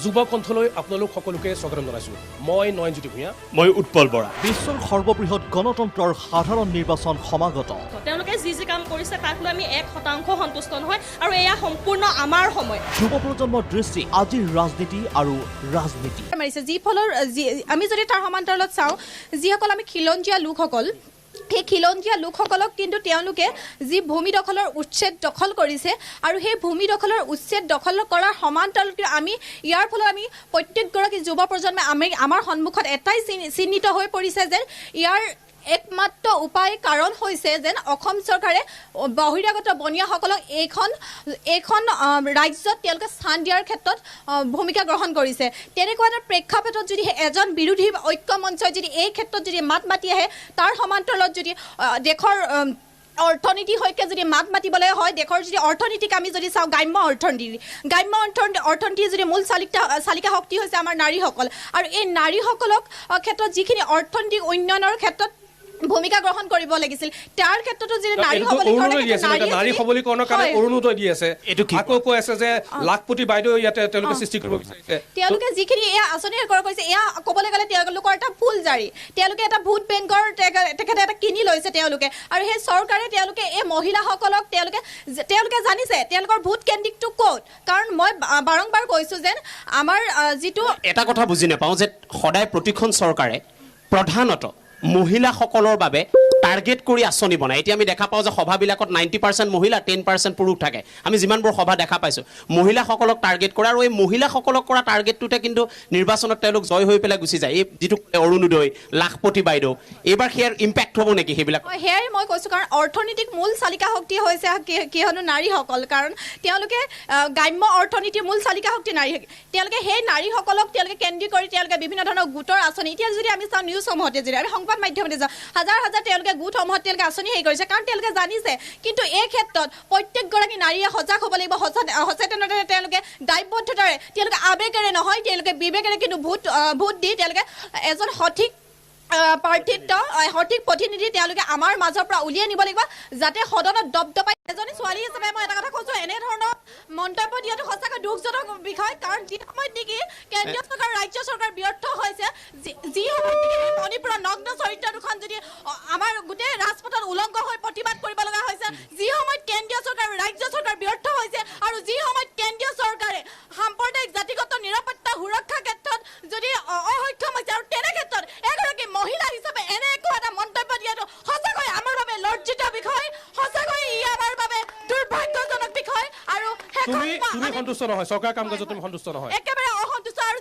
যুৱ কণ্ঠলৈ আপোনালোক সকলোকে স্বাগতম জনাইছোঁ মই নয়নজ্যোতি ভূঞা মই উৎপল বৰা বিশ্বৰ সৰ্ববৃহৎ গণতন্ত্ৰৰ সাধাৰণ নিৰ্বাচন সমাগত তেওঁলোকে যি কাম কৰিছে তাক লৈ আমি 1% সন্তুষ্ট নহয় আৰু এয়া সম্পূৰ্ণ আমাৰ সময় যুৱ প্ৰজন্মৰ দৃষ্টি আজিৰ ৰাজনীতি আৰু ৰাজনীতি মাৰিছে যি ফলৰ আমি যদি তাৰ সমান্তৰালত চাওঁ যিসকল আমি খিলঞ্জীয়া লোকসকল সেই খিলঞ্জীয়া লোকসকলক কিন্তু তেওঁলোকে যি ভূমি দখলৰ উচ্ছেদ দখল কৰিছে আৰু সেই ভূমি দখলৰ উচ্ছেদ দখল কৰাৰ সমান্তৰালত আমি ইয়াৰ ফলত আমি প্ৰত্যেকগৰাকী যুৱ প্ৰজন্মে আমাৰ সন্মুখত এটাই চিহ্নিত হৈ পৰিছে যে ইয়াৰ একমাত্ৰ উপায় কাৰণ হৈছে যেন অসম চৰকাৰে বহিৰাগত বনীয়াসকলক এইখন ৰাজ্যত তেওঁলোকে স্থান দিয়াৰ ক্ষেত্ৰত ভূমিকা গ্ৰহণ কৰিছে তেনেকুৱা এটা প্ৰেক্ষাপটত যদি এজন বিৰোধী ঐক্য মঞ্চই যদি এই ক্ষেত্ৰত যদি মাত মাতি আহে তাৰ সমান্তৰালত যদি দেশৰ অৰ্থনীতিৰ সৈতে যদি মাত মাতিবলৈ হয় দেশৰ যদি অৰ্থনীতিক আমি যদি চাওঁ গ্ৰাম্য অৰ্থনীতিৰ যদি মূল চালিকা শক্তি হৈছে আমাৰ নাৰীসকল আৰু এই নাৰীসকলক ক্ষেত্ৰত যিখিনি অৰ্থনৈতিক উন্নয়নৰ ক্ষেত্ৰত ভূমিকা গ্ৰহণ কৰিব লাগিছিল তাৰ ক্ষেত্ৰতো যদি নাৰী সবলীকৰণৰ কাৰণে অৰুণোদয় দি আছে আকৌ কৈ আছে যে লাখপতি বাইদেউ ইয়াতে তেওঁলোকে সৃষ্টি কৰিব বিচাৰিছে তেওঁলোকে যিখিনি এয়া আঁচনি কৰিছে এয়া ক'বলৈ গ'লে তেওঁলোকৰ এটা ফুল জাৰি তেওঁলোকে এটা ভোট বেংকৰ তেখেতে এটা কিনি লৈছে তেওঁলোকে আৰু সেই চৰকাৰে তেওঁলোকে এই মহিলাসকলক তেওঁলোকে জানিছে তেওঁলোকৰ ভোট কেন্দ্ৰিকটো ক'ত কাৰণ মই বাৰম্বাৰ কৈছোঁ যেন আমাৰ যিটো এটা কথা বুজি নাপাওঁ যে সদায় প্ৰতিখন চৰকাৰে প্ৰধানত মহিলাসকলৰ বাবে টাৰ্গেট কৰি আঁচনি বনায় এতিয়া আমি দেখা পাওঁ যে সভাবিলাকত 90% মহিলা 10% পুৰুষ থাকে আমি যিমানবোৰ সভা দেখা পাইছোঁ মহিলাসকলক টাৰ্গেট কৰা আৰু এই মহিলাসকলক কৰা টাৰ্গেটটোতে কিন্তু নিৰ্বাচনত তেওঁলোক জয় হৈ পেলাই গুচি যায় এই যিটো অৰুণোদয় লাখপতি বাইদেউ এইবাৰ সেয়াৰ ইম্পেক্ট হ'ব নেকি সেইবিলাক সেয়াই মই কৈছোঁ কাৰণ অৰ্থনৈতিক মূল চালিকা শক্তি হৈছে কিয়নো নাৰীসকল কাৰণ তেওঁলোকে গ্ৰাম্য অৰ্থনীতিৰ মূল চালিকা শক্তি নাৰী তেওঁলোকে সেই নাৰীসকলক তেওঁলোকে কেন্দ্ৰীয় কৰি তেওঁলোকে বিভিন্ন ধৰণৰ গোটৰ আঁচনি এতিয়া যদি আমি চাওঁ নিউজসমূহতে যদি আমি সংবাদ মাধ্যমতে যাওঁ হাজাৰ হাজাৰ তেওঁলোকে গোটসমূহত তেওঁলোকে আঁচনি হেৰি কৰিছে কাৰণ তেওঁলোকে জানিছে কিন্তু এই ক্ষেত্ৰত প্ৰত্যেকগৰাকী নাৰীয়ে সজাগ হ'ব লাগিব সচেতনতাৰে তেওঁলোকে দায়বদ্ধতাৰে তেওঁলোকে আৱেগেৰে নহয় তেওঁলোকে বিবেকেৰে কিন্তু ভোট দি তেওঁলোকে এজন সঠিক প্ৰাৰ্থিত্ব সঠিক প্ৰতিনিধি তেওঁলোকে আমাৰ মাজৰ পৰা উলিয়াই নিব লাগিব যাতে সদনত দবদবাই এজনী ছোৱালী হিচাপে মই এটা কথা কৈছোঁ এনেধৰণৰ মন্তব্য দিয়াটো সঁচাকৈ দুখজনক বিষয় কাৰণ যি সময়ত নেকি কেন্দ্ৰীয় চৰকাৰ ৰাজ্য চৰকাৰ ব্যৰ্থ হৈছে যি সময়ত মণিপুৰৰ নগ্ন চৰিত্ৰ দুখন যদি আমাৰ গোটেই ৰাজপথত উলংঘ হৈ প্ৰতিবাদ কৰিব লগা হৈছে যি সময়ত কেন্দ্ৰীয় চৰকাৰ ৰাজ্য চৰকাৰ ব্যৰ্থ হৈছে আৰু যি সময়ত কেন্দ্ৰীয় চৰকাৰে সাম্প্ৰদায়িক জাতিগত নিৰাপত্তা সুৰক্ষাৰ ক্ষেত্ৰত যদি অসক্ষম হৈছে আৰু তেনে ক্ষেত্ৰত এগৰাকী মহিলা হিচাপে এনে একো এটা মন্তব্য দিয়াটো সঁচাকৈ আমাৰ বাবে লজ্জিত বিষয় সঁচাকৈ ই আমাৰ বাবে দুৰ্ভাগ্যজনক বিষয় আৰু তুমি সন্তুষ্ট নহয় চৰকাৰ কাম কাজত তুমি সন্তুষ্ট নহয় একেবাৰে অসন্তুষ্ট আৰু